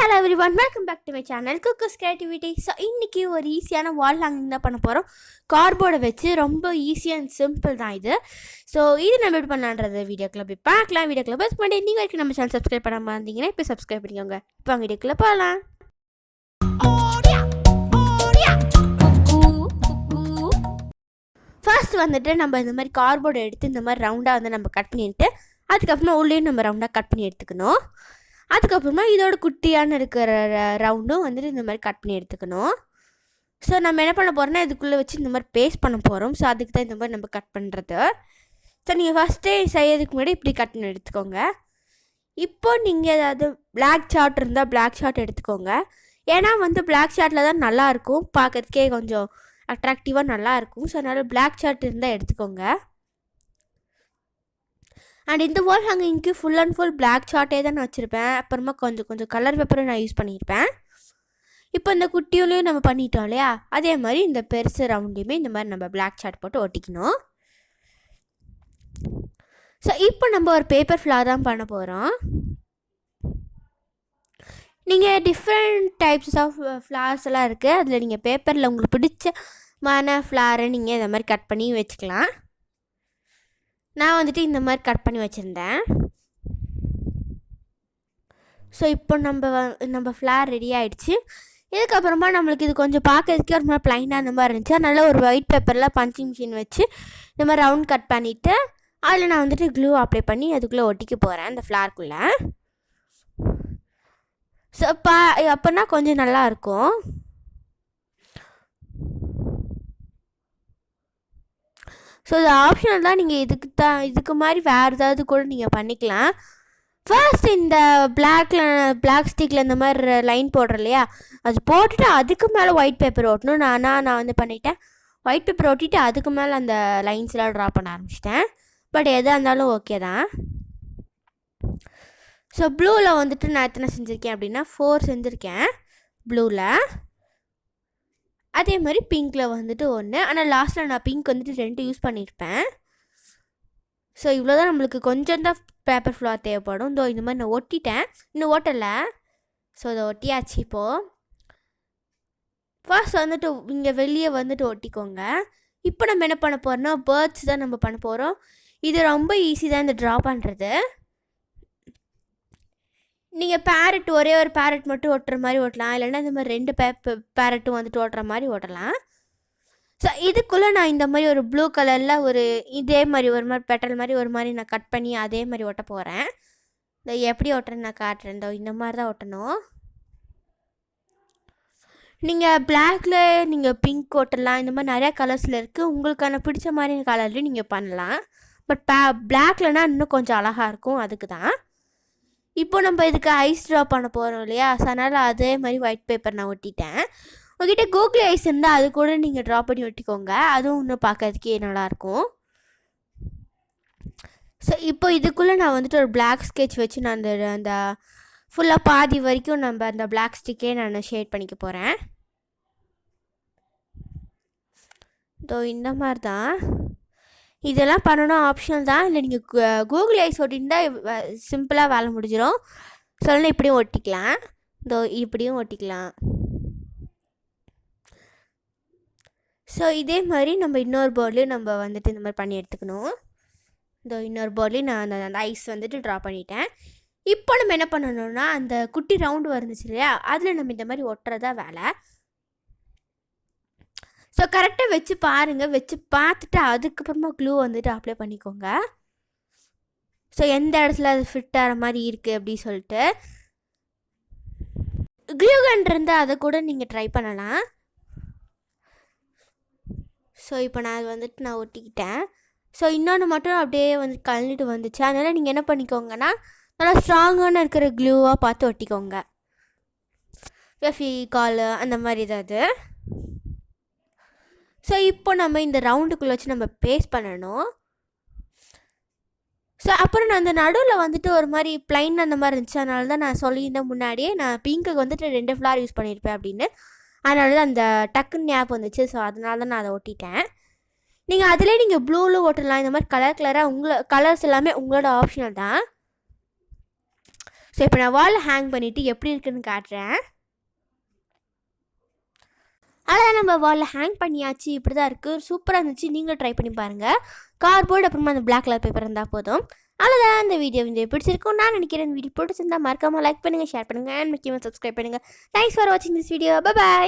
hello everyone, welcome back to my channel Cuckoo's Creativity. So இன்னைக்கு ஒரு ஈஸியான வால் hanging தான் பண்ண போகிறோம். கார்ட்போர்டை வச்சு ரொம்ப ஈஸி அண்ட் சிம்பிள் தான் இது. ஸோ இது நம்ம எப்படி பண்ணலான்றது வீடியோக்குள்ள போய் பார்க்கலாம். வீடியோக்குள்ள பஸ் பண்ணி நீங்கள் வரைக்கும் நம்ம சேனல் சப்ஸ்கிரைப் பண்ணாமல் இருந்தீங்கன்னா இப்போ சப்ஸ்கிரைப் பண்ணிக்கோங்க. இப்போ வீடியோக்குள்ள போகலாம். ஃபர்ஸ்ட் வந்துட்டு நம்ம இந்த மாதிரி கார்ட்போர்டை எடுத்து இந்த மாதிரி ரவுண்டாக வந்து நம்ம கட் பண்ணிட்டு அதுக்கப்புறமா உள்ளேயும் நம்ம ரவுண்டாக கட் பண்ணி எடுத்துக்கணும். அதுக்கப்புறமா இதோட குட்டியான இருக்கிற ரவுண்டும் வந்துட்டு இந்த மாதிரி கட் பண்ணி எடுத்துக்கணும். ஸோ நம்ம என்ன பண்ண போகிறோம்னா இதுக்குள்ளே வச்சு இந்த மாதிரி பேஸ்ட் பண்ண போகிறோம். ஸோ அதுக்கு தான் இந்த மாதிரி நம்ம கட் பண்ணுறது. ஸோ நீங்கள் ஃபஸ்ட்டே செய்யறதுக்கு முன்னாடி இப்படி கட் பண்ணி எடுத்துக்கோங்க. இப்போ நீங்கள் ஏதாவது பிளாக் சார்ட் இருந்தால் பிளாக் சார்ட் எடுத்துக்கோங்க. ஏன்னா வந்து பிளாக் சார்ட்டில் தான் நல்லாயிருக்கும், பார்க்கறதுக்கே கொஞ்சம் அட்ராக்டிவாக நல்லாயிருக்கும். ஸோ அதனால் பிளாக் சார்ட் இருந்தால் எடுத்துக்கோங்க. அண்ட் இந்த வால் ஹேங்கிங்க்கு ஃபுல் அண்ட் ஃபுல் பிளாக் சார்ட்டே தான் நான் வச்சுருப்பேன். அப்புறமா கொஞ்சம் கலர் பேப்பரும் நான் யூஸ் பண்ணியிருப்பேன். இப்போ இந்த குட்டியுலையும் நம்ம பண்ணிட்டோம் இல்லையா, அதே மாதிரி இந்த பெருசு ரவுண்டையுமே இந்த மாதிரி நம்ம பிளாக் சார்ட் போட்டு ஒட்டிக்கணும். ஸோ இப்போ நம்ம ஒரு பேப்பர் ஃப்ளார் தான் பண்ண போகிறோம். நீங்கள் டிஃப்ரெண்ட் டைப்ஸ் ஆஃப் ஃப்ளார்ஸ் எல்லாம் இருக்குது. அதில் நீங்கள் பேப்பரில் உங்களுக்கு பிடிச்சமான ஃப்ளாரை நீங்கள் இந்த மாதிரி கட் பண்ணி வச்சுக்கலாம். நான் வந்துட்டு இந்த மாதிரி கட் பண்ணி வச்சுருந்தேன். ஸோ இப்போ நம்ம ஃப்ளார் ரெடி ஆகிடுச்சு. இதுக்கப்புறமா நம்மளுக்கு இது கொஞ்சம் பார்க்கறதுக்கே ஒரு மாதிரி ப்ளைனாக அந்த மாதிரி இருந்துச்சு. அதனால் ஒரு ஒயிட் பேப்பரில் பஞ்சிங் மிஷின் வச்சு இந்த மாதிரி ரவுண்ட் கட் பண்ணிவிட்டு அதில் நான் வந்துட்டு க்ளூ அப்ளை பண்ணி அதுக்குள்ளே ஒட்டிக்க போகிறேன் அந்த ஃப்ளார்க்குள்ளே. ஸோ அப்போனா கொஞ்சம் நல்லாயிருக்கும். ஸோ இது ஆப்ஷனல் தான், நீங்கள் இதுக்கு மாதிரி வேறு ஏதாவது கூட நீங்கள் பண்ணிக்கலாம். ஃபர்ஸ்ட் இந்த பிளாக் ஸ்டிக்கில் இந்த மாதிரி லைன் போடுறோம் இல்லையா, அது போட்டுட்டு அதுக்கு மேலே ஒயிட் பேப்பர் ஓட்டணும். நான் வந்து பண்ணிட்டேன், ஒயிட் பேப்பர் ஒட்டிட்டு அதுக்கு மேலே அந்த லைன்ஸ்லாம் ட்ரா பண்ண ஆரம்பிச்சிட்டேன். பட் எதாக இருந்தாலும் ஓகே தான். ஸோ ப்ளூவில் வந்துட்டு நான் எத்தனை செஞ்சுருக்கேன் அப்படின்னா 4 செஞ்சுருக்கேன் ப்ளூவில். அதே மாதிரி பிங்க்கில் வந்துட்டு 1. ஆனால் லாஸ்ட்டில் நான் பிங்க் வந்துட்டு 2 யூஸ் பண்ணியிருப்பேன். ஸோ இவ்வளோ தான் நம்மளுக்கு கொஞ்சம் தான் பேப்பர் ஃப்ளார் தேவைப்படும். இந்த மாதிரி நான் ஒட்டிட்டேன், இன்னும் ஓட்டலை. ஸோ அதை ஒட்டியாச்சு. இப்போது ஃபர்ஸ்ட் வந்துட்டு இங்கே வெளியே வந்துட்டு ஒட்டிக்கோங்க. இப்போ நம்ம என்ன பண்ண போகிறோம்னா பேர்ட்ஸ் தான் நம்ம பண்ண போகிறோம். இது ரொம்ப ஈஸி தான் இந்த ட்ரா பண்ணுறது. நீங்கள் பேரட் ஒரே ஒரு பேரட் மட்டும் ஓட்டுற மாதிரி ஓட்டலாம், இல்லைன்னா இந்த மாதிரி 2 பேரட்டும் வந்துட்டு ஓட்டுற மாதிரி ஓட்டலாம். ஸோ இதுக்குள்ளே நான் இந்த மாதிரி ஒரு ப்ளூ கலரில் ஒரு இதே மாதிரி ஒரு மாதிரி பெட்டல் மாதிரி ஒரு மாதிரி நான் கட் பண்ணி அதே மாதிரி ஒட்ட போகிறேன். இந்த எப்படி ஓட்டுறேன்னு நான் காட்டுறேன். இந்த மாதிரி தான் ஒட்டணும். நீங்கள் பிளாக்ல நீங்கள் பிங்க் ஓட்டலாம், இந்த மாதிரி நிறையா கலர்ஸில் இருக்குது. உங்களுக்கான பிடிச்ச மாதிரி கலர்லேயும் நீங்கள் பண்ணலாம். பட் பிளாக்லனா இன்னும் கொஞ்சம் அழகாக இருக்கும், அதுக்கு தான். இப்போ நம்ம இதுக்கு ஐஸ் ட்ரா பண்ண போகிறோம் இல்லையா, ஸோ அதனால் அதே மாதிரி ஒயிட் பேப்பர் நான் ஒட்டிட்டேன். உங்கள்கிட்ட கூகுள் ஐஸ் இருந்தால் அது கூட நீங்கள் ட்ரா பண்ணி ஒட்டிக்கோங்க, அதுவும் இன்னும் பார்க்கறதுக்கே நல்லாயிருக்கும். ஸோ இப்போ இதுக்குள்ளே நான் வந்துட்டு ஒரு பிளாக் ஸ்கெட்ச் வச்சு நான் அந்த ஃபுல்லாக பாதி வரைக்கும் நம்ம அந்த பிளாக் ஸ்டிக்கே நான் ஷேட் பண்ணிக்க போகிறேன். இந்த மாதிரி தான். இதெல்லாம் பண்ணணும் ஆப்ஷனல் தான். இல்லை நீங்கள் கூகுள் ஐஸ் ஒட்டின்னா சிம்பிளாக வேலை முடிஞ்சிடும். சொல்லணும் இப்படியும் ஒட்டிக்கலாம், இப்படியும் ஒட்டிக்கலாம். ஸோ இதே மாதிரி நம்ம இன்னொரு போர்ட்லேயும் நம்ம வந்துட்டு இந்த மாதிரி பண்ணி எடுத்துக்கணும். இன்னொரு போர்ட்லேயும் நான் அந்த ஐஸ் வந்துட்டு ட்ரா பண்ணிட்டேன். இப்போ நம்ம என்ன பண்ணணும்னா அந்த குட்டி ரவுண்டு வந்துச்சு இல்லையா, அதில் நம்ம இந்த மாதிரி ஒட்டுறதா வேலை. ஸோ கரெக்டாக வச்சு பாருங்கள், வச்சு பார்த்துட்டு அதுக்கப்புறமா க்ளூ வந்துட்டு அப்ளை பண்ணிக்கோங்க. ஸோ எந்த இடத்துல அது ஃபிட் ஆகிற மாதிரி இருக்குது அப்படி சொல்லிட்டு. க்ளூ கன் இருந்தால் அதை கூட நீங்கள் ட்ரை பண்ணலாம். ஸோ இப்போ நான் அது வந்துட்டு நான் ஒட்டிக்கிட்டேன். ஸோ இன்னொன்று மட்டும் அப்படியே வந்து கலந்துட்டு வந்துச்சு. அதனால் நீங்கள் என்ன பண்ணிக்கோங்கன்னா நல்லா ஸ்ட்ராங்கான இருக்கிற க்ளூவாக பார்த்து ஒட்டிக்கோங்க, ஃபெவிகால் அந்த மாதிரி ஏதாவது. ஸோ இப்போ நம்ம இந்த ரவுண்டுக்குள்ளே வச்சு நம்ம பேஸ்ட் பண்ணணும். ஸோ அப்புறம் நான் அந்த நடுவில் வந்துட்டு ஒரு மாதிரி ப்ளைன் அந்த மாதிரி இருந்துச்சு. அதனால தான் நான் சொல்லியிருந்தேன் முன்னாடியே நான் பிங்க்குக்கு வந்துட்டு 2 ஃப்ளார் யூஸ் பண்ணியிருப்பேன் அப்படின்னு. அதனால தான் அந்த டக்குன்னு ஞாபகம் வந்துச்சு. ஸோ அதனால தான் நான் அதை ஒட்டிட்டேன். நீங்கள் அதிலே நீங்கள் ப்ளூவில் ஓட்டலாம், இந்த மாதிரி கலராக கலர்ஸ் எல்லாமே உங்களோட ஆப்ஷனல் தான். ஸோ இப்போ நான் வாலில் ஹேங் பண்ணிவிட்டு எப்படி இருக்குன்னு காட்டுறேன். அதான் நம்ம வாலில் ஹேங் பண்ணியாச்சு. இப்படி தான் இருக்குது. சூப்பராக இருந்துச்சு. நீங்களும் ட்ரை பண்ணி பாருங்கள். கார்ட்போர்டு அப்புறமா அந்த பிளாக் கலர் பேப்பர் இருந்தால் போதும். அவ்வளோதான். இந்த வீடியோ பிடிச்சிருக்கும் நான் நினைக்கிறேன். இந்த வீடியோ பிடிச்சிருந்தா மறக்காமல் லைக் பண்ணுங்கள், ஷேர் பண்ணுங்கள், அண்ட் முக்கியமாக சப்ஸ்கிரைப் பண்ணுங்கள். தேங்க்ஸ் ஃபார் வாட்சிங் திஸ் வீடியோ. பை.